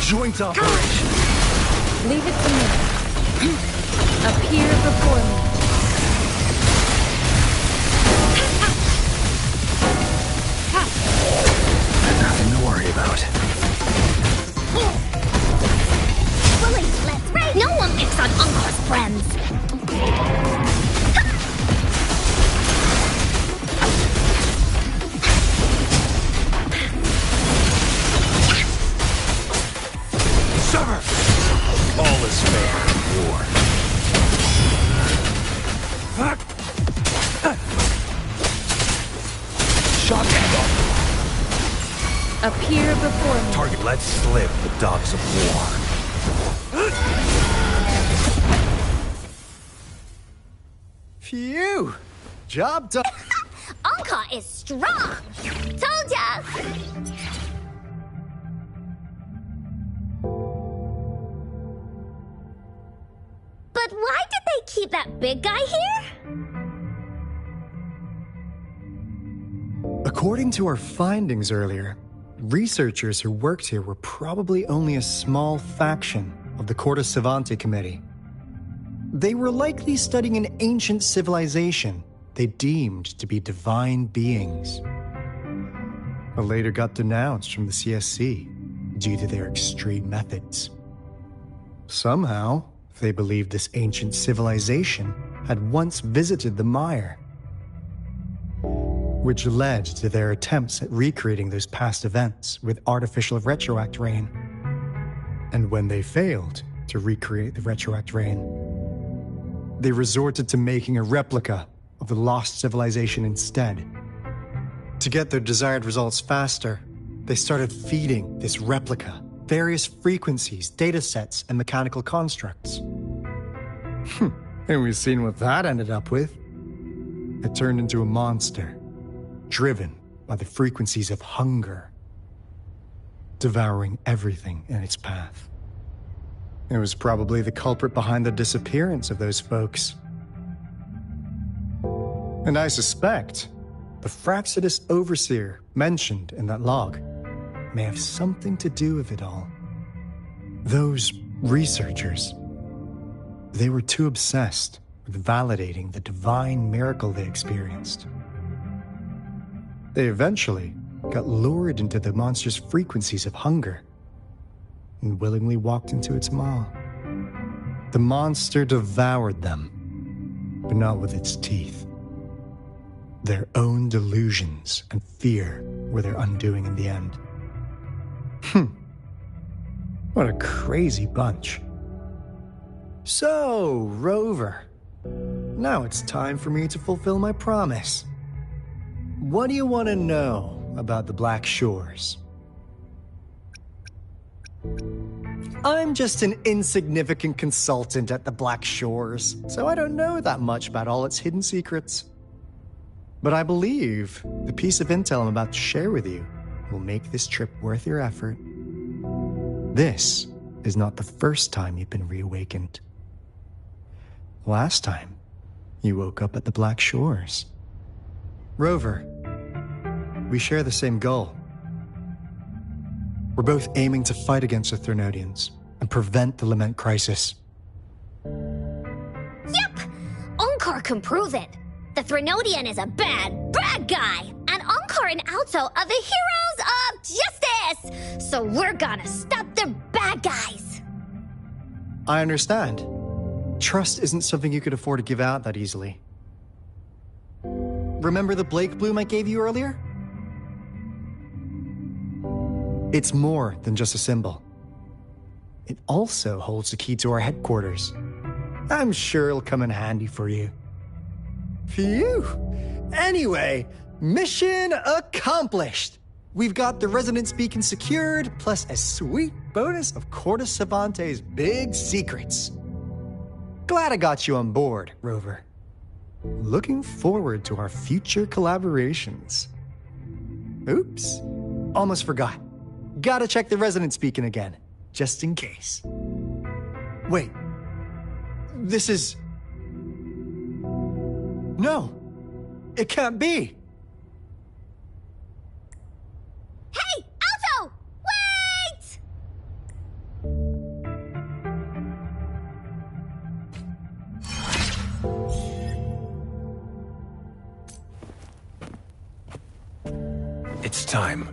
Joint operation. Leave it to me. Appear before me. Nothing to worry about. Woolly, let's race! No one picks on Encore's friends! Sever! All is fair in war. Shot and off. Appear before me. Target, let's slip the dogs of war. Phew! Job done. Encore is strong! Told ya! But why did they keep that big guy here? According to our findings earlier, researchers who worked here were probably only a small faction of the Corte Savante Committee. They were likely studying an ancient civilization they deemed to be divine beings, but later got denounced from the CSC due to their extreme methods. Somehow, they believed this ancient civilization had once visited the mire, which led to their attempts at recreating those past events with artificial retroact rain. And when they failed to recreate the retroact rain, they resorted to making a replica of the lost civilization instead. To get their desired results faster, they started feeding this replica various frequencies, datasets, and mechanical constructs. And we've seen what that ended up with. It turned into a monster, driven by the frequencies of hunger, devouring everything in its path. It was probably the culprit behind the disappearance of those folks. And I suspect the Fraxidus Overseer mentioned in that log may have something to do with it all. Those researchers, they were too obsessed with validating the divine miracle they experienced. They eventually got lured into the monster's frequencies of hunger and willingly walked into its maw. The monster devoured them, but not with its teeth. Their own delusions and fear were their undoing in the end. What a crazy bunch. So, Rover, now it's time for me to fulfill my promise. What do you want to know about the Black Shores? I'm just an insignificant consultant at the Black Shores, so I don't know that much about all its hidden secrets. But I believe the piece of intel I'm about to share with you will make this trip worth your effort. This is not the first time you've been reawakened. Last time, you woke up at the Black Shores. Rover, we share the same goal. We're both aiming to fight against the Threnodians and prevent the Lament Crisis. Yep! Encore can prove it. The Threnodian is a bad, bad guy, and Encore and Alto are the heroes of justice! So we're gonna stop the bad guys! I understand. Trust isn't something you could afford to give out that easily. Remember the Blake Bloom I gave you earlier? It's more than just a symbol. It also holds the key to our headquarters. I'm sure it'll come in handy for you. Phew! Anyway, Mission accomplished! We've got the resonance beacon secured, plus a sweet bonus of Cortes Savante's big secrets. Glad I got you on board, Rover. Looking forward to our future collaborations. Oops, almost forgot. Gotta check the resonance beacon again, just in case. Wait, this is... No, it can't be. Hey, Alto! Wait! It's time.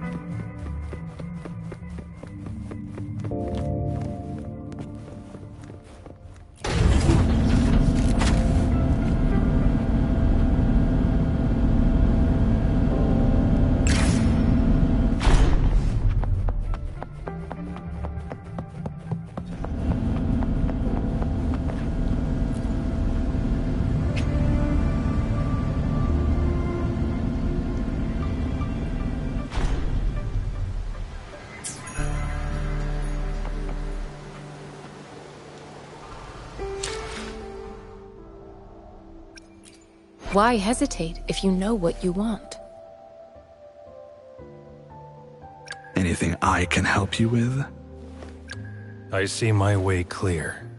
Why hesitate if you know what you want? Anything I can help you with? I see my way clear.